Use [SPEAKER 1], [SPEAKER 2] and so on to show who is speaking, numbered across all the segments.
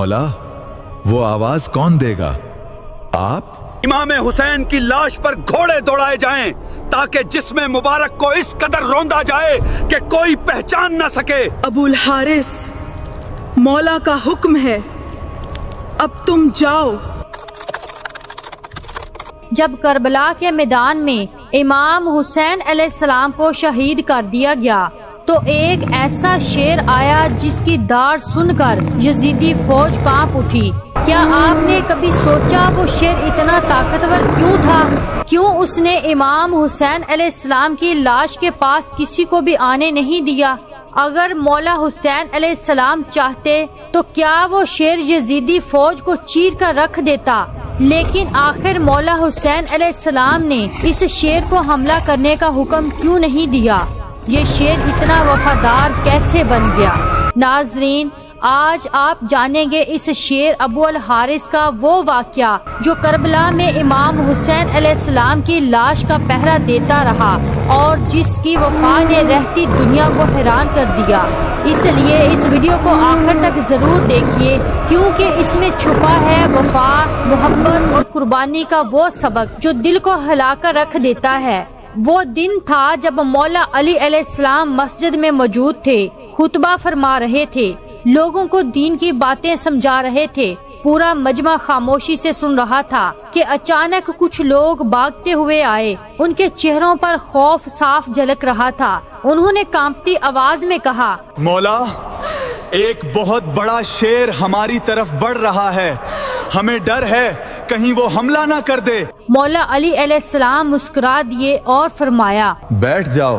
[SPEAKER 1] مولا وہ آواز کون دے گا؟ آپ؟
[SPEAKER 2] امام حسین کی لاش پر گھوڑے دوڑائے جائیں تاکہ جسم مبارک کو اس قدر روندا جائے کہ کوئی پہچان نہ سکے۔
[SPEAKER 3] ابو الحارث، مولا کا حکم ہے، اب تم جاؤ۔
[SPEAKER 4] جب کربلا کے میدان میں امام حسین علیہ السلام کو شہید کر دیا گیا تو ایک ایسا شیر آیا جس کی داڑھ سن کر یزیدی فوج کانپ اٹھی۔ کیا آپ نے کبھی سوچا وہ شیر اتنا طاقتور کیوں تھا؟ کیوں اس نے امام حسین علیہ السلام کی لاش کے پاس کسی کو بھی آنے نہیں دیا؟ اگر مولا حسین علیہ السلام چاہتے تو کیا وہ شیر یزیدی فوج کو چیر کر رکھ دیتا؟ لیکن آخر مولا حسین علیہ السلام نے اس شیر کو حملہ کرنے کا حکم کیوں نہیں دیا؟ یہ شیر اتنا وفادار کیسے بن گیا؟ ناظرین، آج آپ جانیں گے اس شیر ابو الحارث کا وہ واقعہ جو کربلا میں امام حسین علیہ السلام کی لاش کا پہرا دیتا رہا اور جس کی وفا نے رہتی دنیا کو حیران کر دیا۔ اس لیے اس ویڈیو کو آخر تک ضرور دیکھیے کیونکہ اس میں چھپا ہے وفا، محبت اور قربانی کا وہ سبق جو دل کو ہلا کر رکھ دیتا ہے۔ وہ دن تھا جب مولا علی علیہ السلام مسجد میں موجود تھے، خطبہ فرما رہے تھے، لوگوں کو دین کی باتیں سمجھا رہے تھے۔ پورا مجمع خاموشی سے سن رہا تھا کہ اچانک کچھ لوگ بھاگتے ہوئے آئے۔ ان کے چہروں پر خوف صاف جھلک رہا تھا۔ انہوں نے کانپتی آواز میں کہا،
[SPEAKER 5] مولا، ایک بہت بڑا شیر ہماری طرف بڑھ رہا ہے، ہمیں ڈر ہے کہیں وہ حملہ نہ کر دے۔
[SPEAKER 4] مولا علی علیہ السلام مسکرا دیے اور فرمایا،
[SPEAKER 1] بیٹھ جاؤ،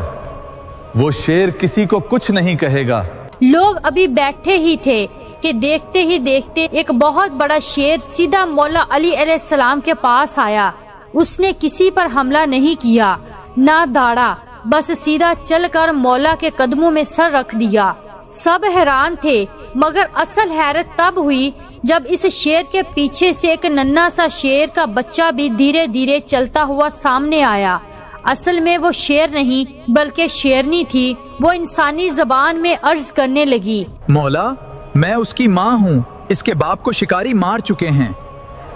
[SPEAKER 1] وہ شیر کسی کو کچھ نہیں کہے گا۔
[SPEAKER 4] لوگ ابھی بیٹھے ہی تھے کہ دیکھتے ہی دیکھتے ایک بہت بڑا شیر سیدھا مولا علی علیہ السلام کے پاس آیا۔ اس نے کسی پر حملہ نہیں کیا، نہ داڑا، بس سیدھا چل کر مولا کے قدموں میں سر رکھ دیا۔ سب حیران تھے، مگر اصل حیرت تب ہوئی جب اس شیر کے پیچھے سے ایک ننھا سا شیر کا بچہ بھی دھیرے دھیرے چلتا ہوا سامنے آیا۔ اصل میں وہ شیر نہیں بلکہ شیرنی تھی۔ وہ انسانی زبان میں عرض کرنے لگی،
[SPEAKER 5] مولا، میں اس کی ماں ہوں، اس کے باپ کو شکاری مار چکے ہیں،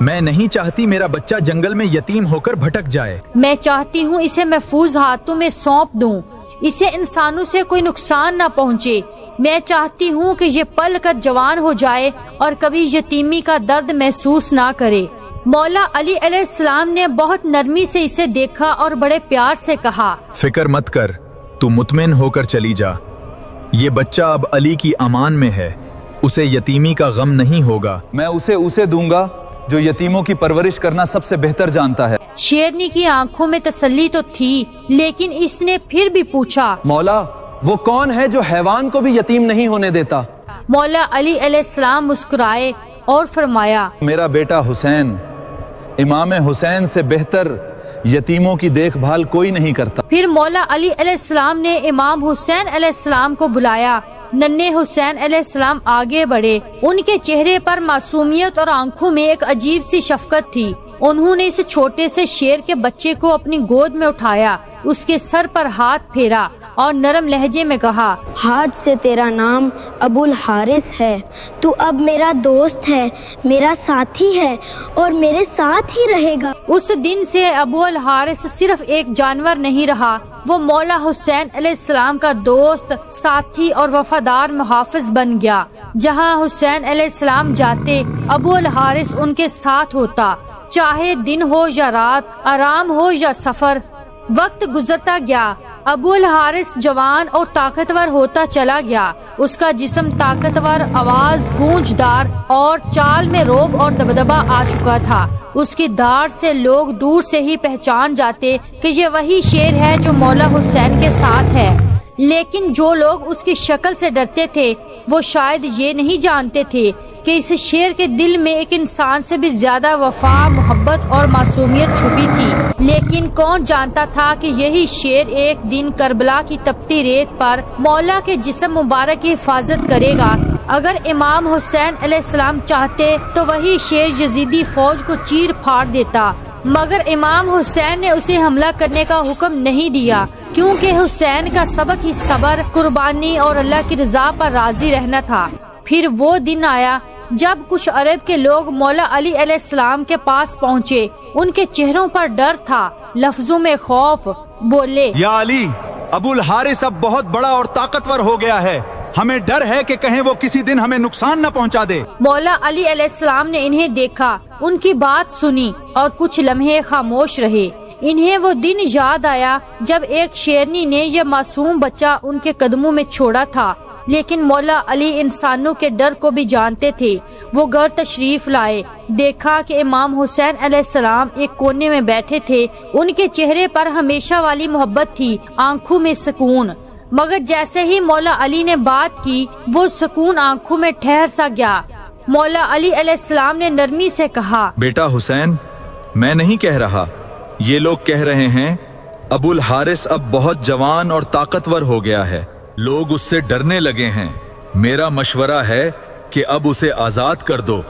[SPEAKER 5] میں نہیں چاہتی میرا بچہ جنگل میں یتیم ہو کر بھٹک جائے۔
[SPEAKER 4] میں چاہتی ہوں اسے محفوظ ہاتھوں میں سونپ دوں، اسے انسانوں سے کوئی نقصان نہ پہنچے۔ میں چاہتی ہوں کہ یہ پل کر جوان ہو جائے اور کبھی یتیمی کا درد محسوس نہ کرے۔ مولا علی علیہ السلام نے بہت نرمی سے اسے دیکھا اور بڑے پیار سے کہا،
[SPEAKER 5] فکر مت کر، تو مطمئن ہو کر چلی جا، یہ بچہ اب علی کی امان میں ہے، اسے یتیمی کا غم نہیں ہوگا،
[SPEAKER 6] میں اسے دوں گا جو یتیموں کی پرورش کرنا سب سے بہتر جانتا ہے۔
[SPEAKER 4] شیرنی کی آنکھوں میں تسلی تو تھی، لیکن اس نے پھر بھی پوچھا،
[SPEAKER 6] مولا، وہ کون ہے جو حیوان کو بھی یتیم نہیں ہونے دیتا؟
[SPEAKER 4] مولا علی علیہ السلام مسکرائے اور فرمایا،
[SPEAKER 6] میرا بیٹا حسین، امام حسین سے بہتر یتیموں کی دیکھ بھال کوئی نہیں کرتا۔
[SPEAKER 4] پھر مولا علی علیہ السلام نے امام حسین علیہ السلام کو بلایا۔ ننھے حسین علیہ السلام آگے بڑھے، ان کے چہرے پر معصومیت اور آنکھوں میں ایک عجیب سی شفقت تھی۔ انہوں نے اس چھوٹے سے شیر کے بچے کو اپنی گود میں اٹھایا، اس کے سر پر ہاتھ پھیرا اور نرم لہجے میں کہا،
[SPEAKER 7] آج سے تیرا نام ابو الحارث ہے، تو اب میرا دوست ہے، میرا ساتھی ہے اور میرے ساتھ ہی رہے گا۔
[SPEAKER 4] اس دن سے ابو الحارث صرف ایک جانور نہیں رہا، وہ مولا حسین علیہ السلام کا دوست، ساتھی اور وفادار محافظ بن گیا۔ جہاں حسین علیہ السلام جاتے، ابو الحارث ان کے ساتھ ہوتا، چاہے دن ہو یا رات، آرام ہو یا سفر۔ وقت گزرتا گیا، ابو الحارث جوان اور طاقتور ہوتا چلا گیا۔ اس کا جسم طاقتور، آواز گونجدار اور چال میں رعب اور دبدبہ آ چکا تھا۔ اس کی داڑھ سے لوگ دور سے ہی پہچان جاتے کہ یہ وہی شیر ہے جو مولا حسین کے ساتھ ہے۔ لیکن جو لوگ اس کی شکل سے ڈرتے تھے وہ شاید یہ نہیں جانتے تھے کہ اس شیر کے دل میں ایک انسان سے بھی زیادہ وفا، محبت اور معصومیت چھپی تھی۔ لیکن کون جانتا تھا کہ یہی شیر ایک دن کربلا کی تپتی ریت پر مولا کے جسم مبارک کی حفاظت کرے گا۔ اگر امام حسین علیہ السلام چاہتے تو وہی شیر یزیدی فوج کو چیر پھاڑ دیتا، مگر امام حسین نے اسے حملہ کرنے کا حکم نہیں دیا، کیونکہ حسین کا سبق ہی صبر، قربانی اور اللہ کی رضا پر راضی رہنا تھا۔ پھر وہ دن آیا جب کچھ عرب کے لوگ مولا علی علیہ السلام کے پاس پہنچے، ان کے چہروں پر ڈر تھا، لفظوں میں خوف، بولے،
[SPEAKER 1] یا علی، ابو الحارث اب بہت بڑا اور طاقتور ہو گیا ہے، ہمیں ڈر ہے کہ کہیں وہ کسی دن ہمیں نقصان نہ پہنچا دے۔
[SPEAKER 4] مولا علی علیہ السلام نے انہیں دیکھا، ان کی بات سنی اور کچھ لمحے خاموش رہے۔ انہیں وہ دن یاد آیا جب ایک شیرنی نے یہ معصوم بچہ ان کے قدموں میں چھوڑا تھا، لیکن مولا علی انسانوں کے ڈر کو بھی جانتے تھے۔ وہ گھر تشریف لائے، دیکھا کہ امام حسین علیہ السلام ایک کونے میں بیٹھے تھے، ان کے چہرے پر ہمیشہ والی محبت تھی، آنکھوں میں سکون۔ مگر جیسے ہی مولا علی نے بات کی، وہ سکون آنکھوں میں ٹھہر سا گیا۔ مولا علی علیہ السلام نے نرمی سے کہا،
[SPEAKER 6] بیٹا حسین، میں نہیں کہہ رہا، یہ لوگ کہہ رہے ہیں ابو الحارث اب بہت جوان اور طاقتور ہو گیا ہے، لوگ اس سے ڈرنے لگے ہیں۔ میرا مشورہ ہے کہ اب اسے آزاد کر دو۔